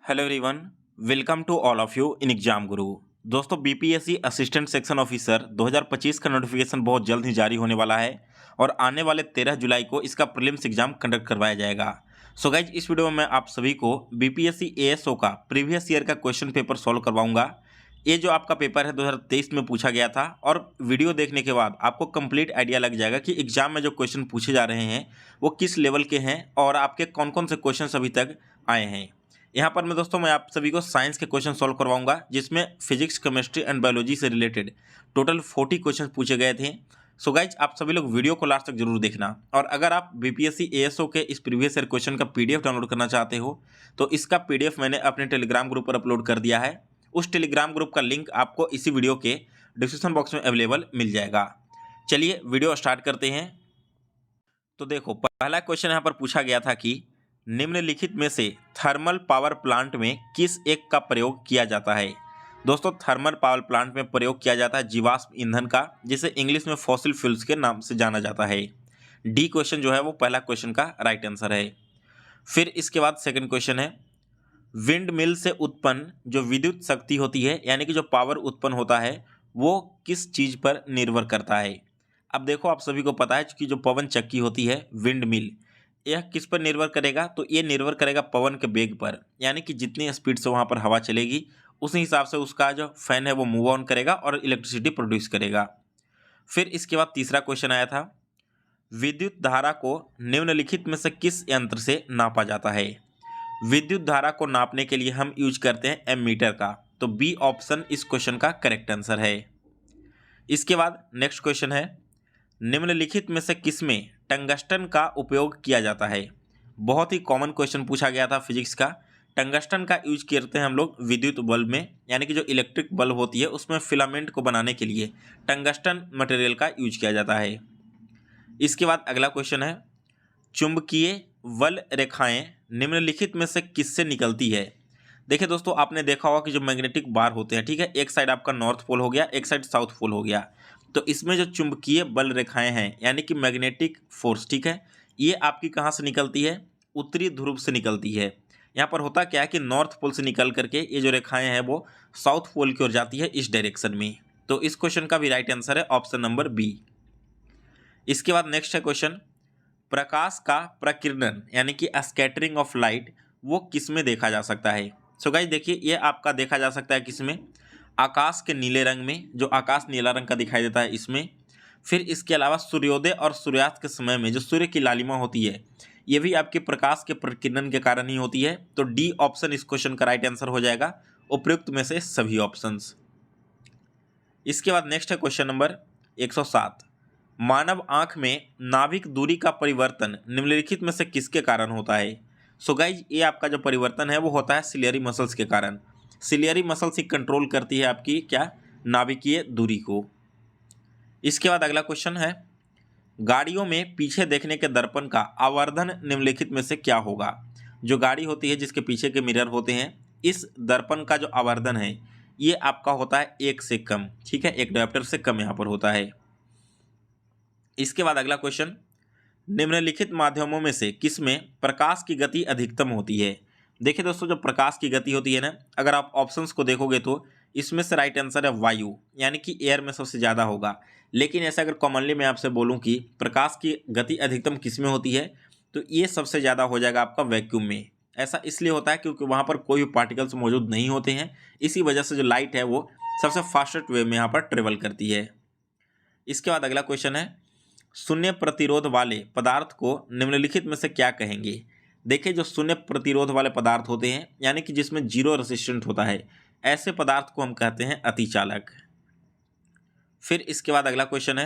Hello everyone, welcome to all of you in Exam Guru. दोस्तों, BPSC assistant section officer 2025 का notification बहुत जल्द ही जारी होने वाला है और आने वाले 13 जुलाई को इसका प्रीलिम्स एग्जाम कंडक्ट करवाया जाएगा। सो गाइज, इस वीडियो में मैं आप सभी को बीपीएससी एएसओ का प्रीवियस ईयर का क्वेश्चन पेपर सॉल्व करवाऊंगा। ये जो आपका पेपर है 2023 में पूछा गया था और वीडियो देखने के बाद आपको कंप्लीट आइडिया लग जाएगा कि एग्जाम में जो क्वेश्चन पूछे जा रहे हैं वो किस लेवल के हैं और आपके कौन कौन से क्वेश्चन अभी तक आए हैं। यहाँ पर मैं आप सभी को साइंस के क्वेश्चन सॉल्व करवाऊंगा, जिसमें फिजिक्स, केमिस्ट्री एंड बायोलॉजी से रिलेटेड टोटल 40 क्वेश्चन पूछे गए थे। सो गाइज, आप सभी लोग वीडियो को लास्ट तक जरूर देखना। और अगर आप बीपीएससी एएसओ के इस प्रीवियस ईयर क्वेश्चन का पीडीएफ डाउनलोड करना चाहते हो तो इसका पीडीएफ मैंने अपने टेलीग्राम ग्रुप पर अपलोड कर दिया है। उस टेलीग्राम ग्रुप का लिंक आपको इसी वीडियो के डिस्क्रिप्शन बॉक्स में अवेलेबल मिल जाएगा। चलिए वीडियो स्टार्ट करते हैं। तो देखो, पहला क्वेश्चन यहाँ पर पूछा गया था कि निम्नलिखित में से थर्मल पावर प्लांट में किस एक का प्रयोग किया जाता है। दोस्तों, थर्मल पावर प्लांट में प्रयोग किया जाता है जीवाश्म ईंधन का, जिसे इंग्लिश में फॉसिल फ्यूल्स के नाम से जाना जाता है। डी क्वेश्चन जो है वो पहला क्वेश्चन का राइट आंसर है। फिर इसके बाद सेकंड क्वेश्चन है, विंड मिल से उत्पन्न जो विद्युत शक्ति होती है, यानी कि जो पावर उत्पन्न होता है, वो किस चीज़ पर निर्भर करता है। अब देखो, आप सभी को पता है कि जो पवन चक्की होती है विंड मिल, यह किस पर निर्भर करेगा, तो ये निर्भर करेगा पवन के वेग पर, यानी कि जितनी स्पीड से वहाँ पर हवा चलेगी उसी हिसाब से उसका जो फैन है वो मूव ऑन करेगा और इलेक्ट्रिसिटी प्रोड्यूस करेगा। फिर इसके बाद तीसरा क्वेश्चन आया था, विद्युत धारा को निम्नलिखित में से किस यंत्र से नापा जाता है। विद्युत धारा को नापने के लिए हम यूज करते हैं एमीटर का, तो बी ऑप्शन इस क्वेश्चन का करेक्ट आंसर है। इसके बाद नेक्स्ट क्वेश्चन है, निम्नलिखित में से किसमें टंगस्टन का उपयोग किया जाता है। बहुत ही कॉमन क्वेश्चन पूछा गया था फिजिक्स का। टंगस्टन का यूज करते हैं हम लोग विद्युत बल्ब में, यानी कि जो इलेक्ट्रिक बल्ब होती है उसमें फिलामेंट को बनाने के लिए टंगस्टन मटेरियल का यूज किया जाता है। इसके बाद अगला क्वेश्चन है, चुंबकीय वल रेखाएं निम्नलिखित में से किससे निकलती है। देखिए दोस्तों, आपने देखा होगा कि जो मैग्नेटिक बार होते हैं, ठीक है, एक साइड आपका नॉर्थ पोल हो गया, एक साइड साउथ पोल हो गया, तो इसमें जो चुंबकीय बल रेखाएं हैं यानी कि मैग्नेटिक फोर्स, ठीक है, ये आपकी कहाँ से निकलती है, उत्तरी ध्रुव से निकलती है। यहाँ पर होता क्या है कि नॉर्थ पोल से निकल करके ये जो रेखाएं हैं वो साउथ पोल की ओर जाती है इस डायरेक्शन में। तो इस क्वेश्चन का भी राइट आंसर है ऑप्शन नंबर बी। इसके बाद नेक्स्ट है क्वेश्चन, प्रकाश का प्रकीर्णन यानी कि स्कैटरिंग ऑफ लाइट वो किस में देखा जा सकता है। सो गाइस, देखिए, ये आपका देखा जा सकता है किसमें, आकाश के नीले रंग में, जो आकाश नीला रंग का दिखाई देता है इसमें। फिर इसके अलावा सूर्योदय और सूर्यास्त के समय में जो सूर्य की लालिमा होती है, ये भी आपके प्रकाश के प्रकीर्णन के कारण ही होती है। तो डी ऑप्शन इस क्वेश्चन का राइट आंसर हो जाएगा, उपयुक्त में से सभी ऑप्शंस। इसके बाद नेक्स्ट है क्वेश्चन नंबर 107, मानव आंख में नाभिक दूरी का परिवर्तन निम्नलिखित में से किसके कारण होता है। सो गाइज, ये आपका जो परिवर्तन है वो होता है सिलियरी मसल्स के कारण। सिलियरी मसल्स ही कंट्रोल करती है आपकी क्या, नाभिकीय दूरी को। इसके बाद अगला क्वेश्चन है, गाड़ियों में पीछे देखने के दर्पण का आवर्धन निम्नलिखित में से क्या होगा। जो गाड़ी होती है जिसके पीछे के मिरर होते हैं, इस दर्पण का जो आवर्धन है ये आपका होता है 1 से कम, ठीक है, 1 डायोप्टर से कम यहाँ पर होता है। इसके बाद अगला क्वेश्चन, निम्नलिखित माध्यमों में से किसमें प्रकाश की गति अधिकतम होती है। देखिए दोस्तों, जो प्रकाश की गति होती है ना, अगर आप ऑप्शंस को देखोगे तो इसमें से राइट आंसर है वायु, यानी कि एयर में सबसे ज़्यादा होगा। लेकिन ऐसा अगर कॉमनली मैं आपसे बोलूं कि प्रकाश की गति अधिकतम किसमें होती है, तो ये सबसे ज़्यादा हो जाएगा आपका वैक्यूम में। ऐसा इसलिए होता है क्योंकि वहाँ पर कोई भी पार्टिकल्स मौजूद नहीं होते हैं, इसी वजह से जो लाइट है वो सबसे फास्टेस्ट वे में यहाँ पर ट्रेवल करती है। इसके बाद अगला क्वेश्चन है, शून्य प्रतिरोध वाले पदार्थ को निम्नलिखित में से क्या कहेंगे। देखिए, जो शून्य प्रतिरोध वाले पदार्थ होते हैं यानी कि जिसमें जीरो रेसिस्टेंट होता है, ऐसे पदार्थ को हम कहते हैं अतिचालक। फिर इसके बाद अगला क्वेश्चन है,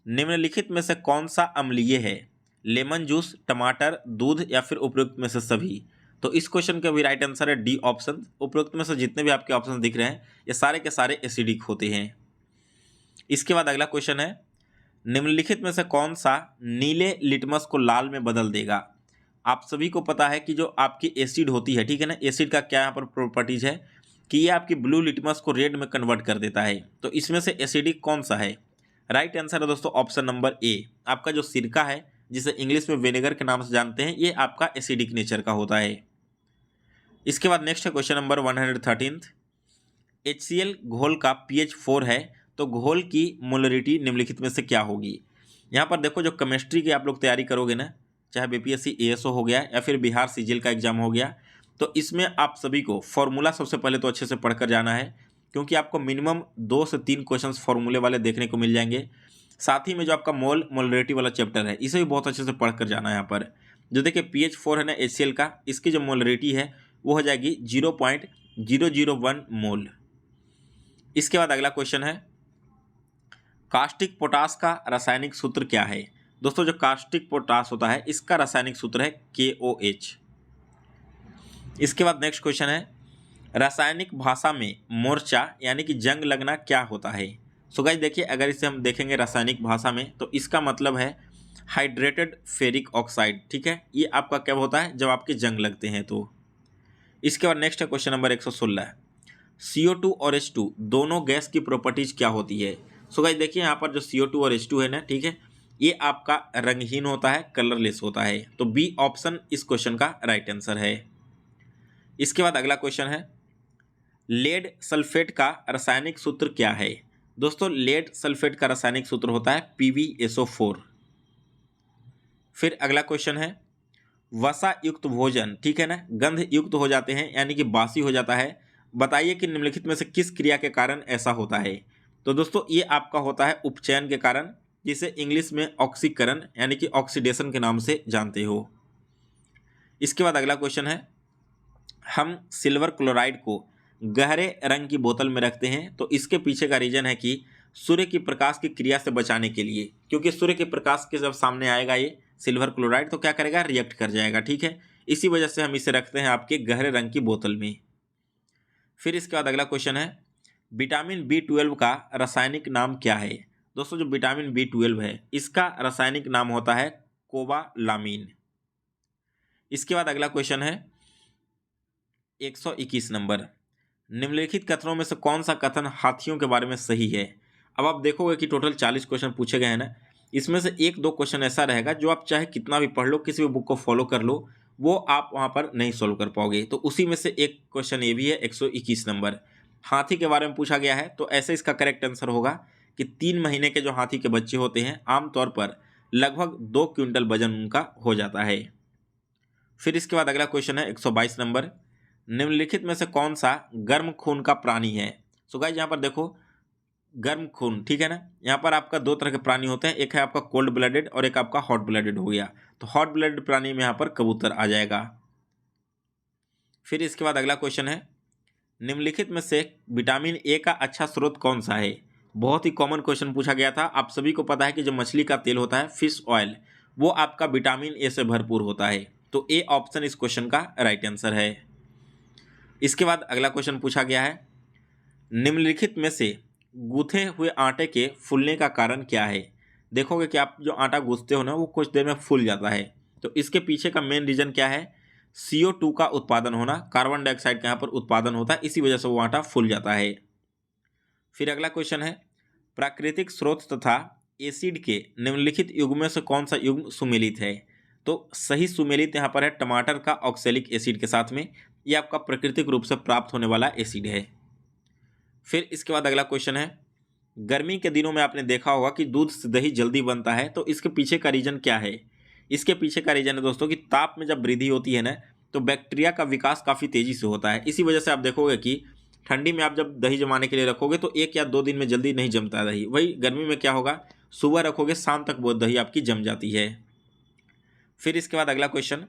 निम्नलिखित में से कौन सा अम्लीय है, लेमन जूस, टमाटर, दूध या फिर उपयुक्त में से सभी। तो इस क्वेश्चन का भी राइट आंसर है डी ऑप्शन। उपयुक्त में से जितने भी आपके ऑप्शन दिख रहे हैं ये सारे के सारे एसिडिक होते हैं। इसके बाद अगला क्वेश्चन है, निम्नलिखित में से कौन सा नीले लिटमस को लाल में बदल देगा। आप सभी को पता है कि जो आपकी एसिड होती है, ठीक है ना, एसिड का क्या यहाँ पर प्रॉपर्टीज है कि ये आपकी ब्लू लिटमस को रेड में कन्वर्ट कर देता है। तो इसमें से एसिडिक कौन सा है, राइट आंसर है दोस्तों ऑप्शन नंबर ए। आपका जो सिरका है, जिसे इंग्लिश में विनेगर के नाम से जानते हैं, ये आपका एसिडिक नेचर का होता है। इसके बाद नेक्स्ट है क्वेश्चन नंबर 113। HCl घोल का pH 4 है तो घोल की मोलरिटी निम्नलिखित में से क्या होगी। यहाँ पर देखो, जो केमिस्ट्री की आप लोग तैयारी करोगे ना, चाहे BPSC ASO हो गया या फिर बिहार CGL का एग्जाम हो गया, तो इसमें आप सभी को फॉर्मूला सबसे पहले तो अच्छे से पढ़कर जाना है, क्योंकि आपको मिनिमम 2 से 3 क्वेश्चंस फॉर्मूले वाले देखने को मिल जाएंगे। साथ ही में जो आपका मोलरिटी वाला चैप्टर है, इसे भी बहुत अच्छे से पढ़कर जाना है। यहाँ पर जो देखिए pH 4 है ना HCl का, इसकी जो मोलरिटी है वो हो जाएगी 0.001 मोल। इसके बाद अगला क्वेश्चन है, कास्टिक पोटास का रासायनिक सूत्र क्या है। दोस्तों, जो कास्टिक पोटास होता है इसका रासायनिक सूत्र है KOH। इसके बाद नेक्स्ट क्वेश्चन है, रासायनिक भाषा में मोर्चा यानी कि जंग लगना क्या होता है। सो गाइस देखिए, अगर इसे हम देखेंगे रासायनिक भाषा में तो इसका मतलब है हाइड्रेटेड फेरिक ऑक्साइड। ठीक है, ये आपका क्या होता है जब आपके जंग लगते हैं तो। इसके बाद नेक्स्ट है क्वेश्चन नंबर 116। CO2 और H2 दोनों गैस की प्रॉपर्टीज क्या होती है। सो गाइस देखिए, यहाँ पर जो CO2 और H2 है ना, ठीक है, ये आपका रंगहीन होता है, कलरलेस होता है। तो बी ऑप्शन इस क्वेश्चन का राइट आंसर है। इसके बाद अगला क्वेश्चन है, लेड सल्फेट का रासायनिक सूत्र क्या है। दोस्तों, लेड सल्फेट का रासायनिक सूत्र होता है PbSO4। फिर अगला क्वेश्चन है, वसा युक्त भोजन, ठीक है ना, गंध युक्त हो जाते हैं यानी कि बासी हो जाता है, बताइए कि निम्नलिखित में से किस क्रिया के कारण ऐसा होता है। तो दोस्तों, ये आपका होता है उपचयन के कारण, जिसे इंग्लिश में ऑक्सीकरण यानी कि ऑक्सीडेशन के नाम से जानते हो। इसके बाद अगला क्वेश्चन है, हम सिल्वर क्लोराइड को गहरे रंग की बोतल में रखते हैं तो इसके पीछे का रीजन है कि सूर्य की प्रकाश की क्रिया से बचाने के लिए, क्योंकि सूर्य के प्रकाश के जब सामने आएगा ये सिल्वर क्लोराइड तो क्या करेगा, रिएक्ट कर जाएगा। ठीक है, इसी वजह से हम इसे रखते हैं आपके गहरे रंग की बोतल में। फिर इसके बाद अगला क्वेश्चन है, विटामिन B12 का रासायनिक नाम क्या है। दोस्तों, जो विटामिन B12 है इसका रासायनिक नाम होता है कोबालामीन। इसके बाद अगला क्वेश्चन है 121 नंबर, निम्नलिखित कथनों में से कौन सा कथन हाथियों के बारे में सही है। अब आप देखोगे कि टोटल 40 क्वेश्चन पूछे गए हैं ना, इसमें से 1-2 क्वेश्चन ऐसा रहेगा जो आप चाहे कितना भी पढ़ लो, किसी भी बुक को फॉलो कर लो, वो आप वहाँ पर नहीं सॉल्व कर पाओगे। तो उसी में से एक क्वेश्चन ये भी है 121 नंबर, हाथी के बारे में पूछा गया है। तो ऐसे इसका करेक्ट आंसर होगा कि 3 महीने के जो हाथी के बच्चे होते हैं आमतौर पर लगभग 2 क्विंटल वजन उनका हो जाता है। फिर इसके बाद अगला क्वेश्चन है 122 नंबर, निम्नलिखित में से कौन सा गर्म खून का प्राणी है। सो गाइस यहाँ पर देखो, गर्म खून, ठीक है ना, यहाँ पर आपका 2 तरह के प्राणी होते हैं, एक है आपका कोल्ड ब्लडेड और एक आपका हॉट ब्लडेड हो गया। तो हॉट ब्लडेड प्राणी में यहाँ पर कबूतर आ जाएगा। फिर इसके बाद अगला क्वेश्चन है, निम्नलिखित में से विटामिन ए का अच्छा स्रोत कौन सा है। बहुत ही कॉमन क्वेश्चन पूछा गया था, आप सभी को पता है कि जो मछली का तेल होता है फिश ऑयल, वो आपका विटामिन ए से भरपूर होता है। तो ए ऑप्शन इस क्वेश्चन का राइट आंसर है। इसके बाद अगला क्वेश्चन पूछा गया है, निम्नलिखित में से गूथे हुए आटे के फूलने का कारण क्या है। देखोगे कि आप जो आटा गूंथते हो ना, वो कुछ देर में फूल जाता है। तो इसके पीछे का मेन रीजन क्या है, CO2 का उत्पादन होना, कार्बन डाइऑक्साइड का यहाँ पर उत्पादन होता है, इसी वजह से वो आटा फूल जाता है। फिर अगला क्वेश्चन है, प्राकृतिक स्रोत तथा एसिड के निम्नलिखित युग्मों से कौन सा युग्म सुमेलित है। तो सही सुमेलित यहाँ पर है टमाटर का ऑक्सैलिक एसिड के साथ में, ये आपका प्राकृतिक रूप से प्राप्त होने वाला एसिड है। फिर इसके बाद अगला क्वेश्चन है, गर्मी के दिनों में आपने देखा होगा कि दूध से दही जल्दी बनता है, तो इसके पीछे का रीजन क्या है। इसके पीछे का रीजन है दोस्तों कि ताप में जब वृद्धि होती है ना, तो बैक्टीरिया का विकास काफ़ी तेज़ी से होता है। इसी वजह से आप देखोगे कि ठंडी में आप जब दही जमाने के लिए रखोगे तो 1 या 2 दिन में जल्दी नहीं जमता दही। वही गर्मी में क्या होगा, सुबह रखोगे शाम तक वो दही आपकी जम जाती है। फिर इसके बाद अगला क्वेश्चन,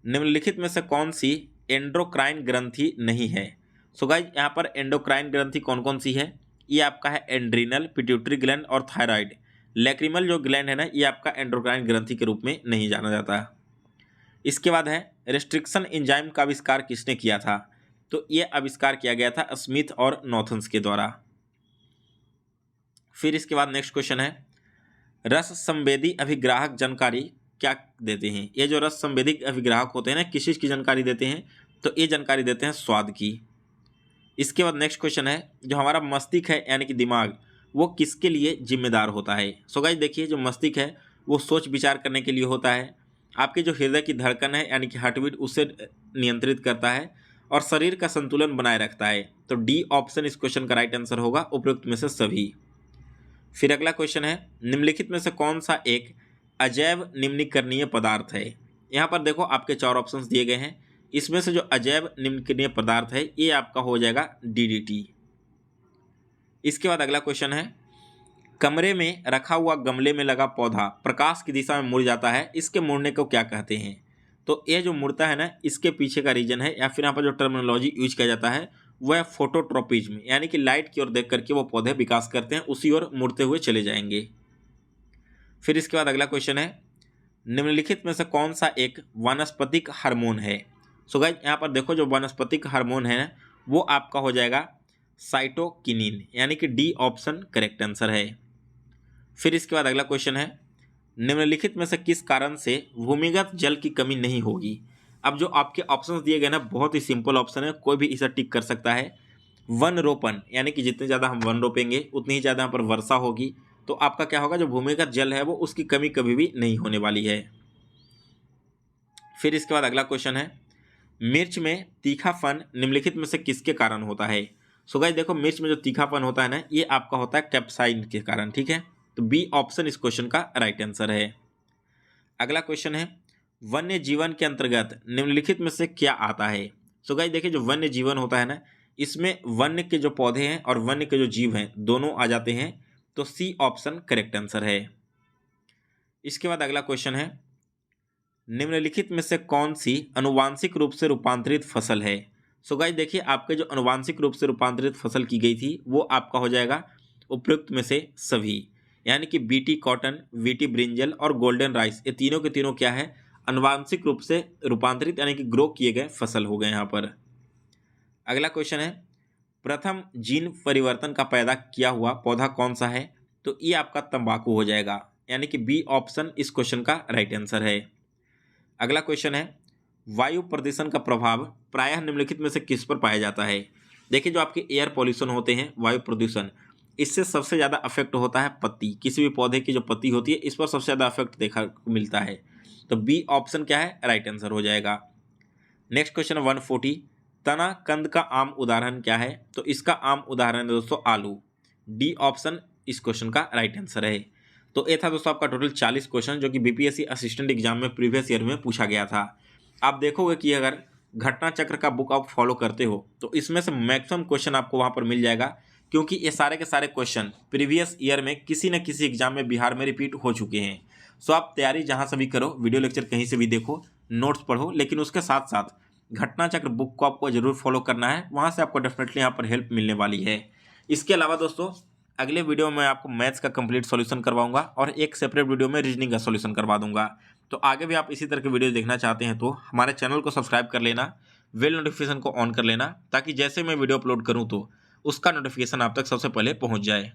निम्नलिखित में से कौन सी एंडोक्राइन ग्रंथि नहीं है। सो गाइस यहाँ पर एंडोक्राइन ग्रंथि कौन कौन सी है, ये आपका है एंड्रीनल, पिट्यूटरी ग्लैंड और थायराइड। लैक्रिमल जो ग्लैंड है ना, ये आपका एंडोक्राइन ग्रंथि के रूप में नहीं जाना जाता। इसके बाद है, रेस्ट्रिक्शन एंजाइम का आविष्कार किसने किया था। तो ये आविष्कार किया गया था स्मिथ और नॉर्थन्स के द्वारा। फिर इसके बाद नेक्स्ट क्वेश्चन है, रस संवेदी अभिग्राहक जानकारी क्या देते हैं। ये जो रस संवेदी अभिग्राहक होते हैं ना, किस चीज़ की जानकारी देते हैं, तो ये जानकारी देते हैं स्वाद की। इसके बाद नेक्स्ट क्वेश्चन है, जो हमारा मस्तिष्क है यानी कि दिमाग, वो किसके लिए जिम्मेदार होता है। सो गाइस देखिए, जो मस्तिष्क है वो सोच विचार करने के लिए होता है, आपके जो हृदय की धड़कन है यानी कि हार्ट बीट, उसे नियंत्रित करता है, और शरीर का संतुलन बनाए रखता है। तो डी ऑप्शन इस क्वेश्चन का राइट आंसर होगा, उपरोक्त में से सभी। फिर अगला क्वेश्चन है, निम्नलिखित में से कौन सा एक अजैव निम्नीकरणीय पदार्थ है। यहाँ पर देखो आपके 4 ऑप्शंस दिए गए हैं, इसमें से जो अजैव निम्नीकरणीय पदार्थ है ये आपका हो जाएगा DDT। इसके बाद अगला क्वेश्चन है, कमरे में रखा हुआ गमले में लगा पौधा प्रकाश की दिशा में मुड़ जाता है, इसके मुड़ने को क्या कहते हैं। तो ये जो मुड़ता है ना, इसके पीछे का रीजन है या फिर यहाँ पर जो टर्मिनोलॉजी यूज किया जाता है वह फोटोट्रोपिज्म, यानी कि लाइट की ओर देख करके वो पौधे विकास करते हैं, उसी ओर मुड़ते हुए चले जाएंगे। फिर इसके बाद अगला क्वेश्चन है, निम्नलिखित में से कौन सा एक वानस्पतिक हार्मोन है। सो गाइस यहाँ पर देखो जो वानस्पतिक हार्मोन है वो आपका हो जाएगा साइटोकिनिन, यानी कि डी ऑप्शन करेक्ट आंसर है। फिर इसके बाद अगला क्वेश्चन है, निम्नलिखित में से किस कारण से भूमिगत जल की कमी नहीं होगी। अब जो आपके ऑप्शंस दिए गए ना बहुत ही सिंपल ऑप्शन है, कोई भी इसे टिक कर सकता है। वन रोपण, यानी कि जितने ज़्यादा हम वन रोपेंगे उतनी ही ज़्यादा यहाँ पर वर्षा होगी, तो आपका क्या होगा, जो भूमिगत जल है वो उसकी कमी कभी भी नहीं होने वाली है। फिर इसके बाद अगला क्वेश्चन है, मिर्च में तीखापन निम्नलिखित में से किसके कारण होता है। सो गाइस देखो मिर्च में जो तीखापन होता है ना ये आपका होता है कैप्साइन के कारण, ठीक है। तो बी ऑप्शन इस क्वेश्चन का राइट आंसर है। अगला क्वेश्चन है, वन्य जीवन के अंतर्गत निम्नलिखित में से क्या आता है। सो गाइस देखिए जो वन्य जीवन होता है ना, इसमें वन्य के जो पौधे हैं और वन्य के जो जीव हैं दोनों आ जाते हैं, तो सी ऑप्शन करेक्ट आंसर है। इसके बाद अगला क्वेश्चन है, निम्नलिखित में से कौन सी अनुवांशिक रूप से रूपांतरित फसल है। सो गाइस देखिए आपके जो अनुवांशिक रूप से रूपांतरित फसल की गई थी वो आपका हो जाएगा उपयुक्त में से सभी, यानी कि बीटी कॉटन, वीटी ब्रिंजल और गोल्डन राइस, ये तीनों के तीनों क्या है, अनुवांशिक रूप से रूपांतरित यानी कि ग्रो किए गए फसल हो गए यहाँ पर। अगला क्वेश्चन है, प्रथम जीन परिवर्तन का पैदा किया हुआ पौधा कौन सा है। तो ये आपका तंबाकू हो जाएगा, यानी कि बी ऑप्शन इस क्वेश्चन का राइट आंसर है। अगला क्वेश्चन है, वायु प्रदूषण का प्रभाव प्रायः निम्नलिखित में से किस पर पाया जाता है। देखिए जो आपके एयर पॉल्यूशन होते हैं, वायु प्रदूषण, इससे सबसे ज़्यादा अफेक्ट होता है पत्ती, किसी भी पौधे की जो पत्ती होती है इस पर सबसे ज़्यादा अफेक्ट देखा मिलता है। तो बी ऑप्शन क्या है, राइट आंसर हो जाएगा। नेक्स्ट क्वेश्चन 140, तना कंद का आम उदाहरण क्या है। तो इसका आम उदाहरण है दोस्तों आलू, डी ऑप्शन इस क्वेश्चन का राइट आंसर है। तो ये था दोस्तों आपका टोटल 40 क्वेश्चन जो कि बीपीएससी असिस्टेंट एग्जाम में प्रीवियस ईयर में पूछा गया था। आप देखोगे कि अगर घटना चक्र का बुक आप फॉलो करते हो तो इसमें से मैक्सिमम क्वेश्चन आपको वहाँ पर मिल जाएगा, क्योंकि ये सारे के सारे क्वेश्चन प्रीवियस ईयर में किसी न किसी एग्जाम में बिहार में रिपीट हो चुके हैं। सो आप तैयारी जहाँ से भी करो, वीडियो लेक्चर कहीं से भी देखो, नोट्स पढ़ो, लेकिन उसके साथ साथ घटना चक्र बुक को आपको जरूर फॉलो करना है, वहाँ से आपको डेफिनेटली यहाँ पर हेल्प मिलने वाली है। इसके अलावा दोस्तों अगले वीडियो में आपको मैथ्स का कंप्लीट सॉल्यूशन करवाऊंगा और एक सेपरेट वीडियो में रीजनिंग का सॉल्यूशन करवा दूंगा। तो आगे भी आप इसी तरह के वीडियो देखना चाहते हैं तो हमारे चैनल को सब्सक्राइब कर लेना, बेल नोटिफिकेशन को ऑन कर लेना, ताकि जैसे मैं वीडियो अपलोड करूं तो उसका नोटिफिकेशन आप तक सबसे पहले पहुंच जाए।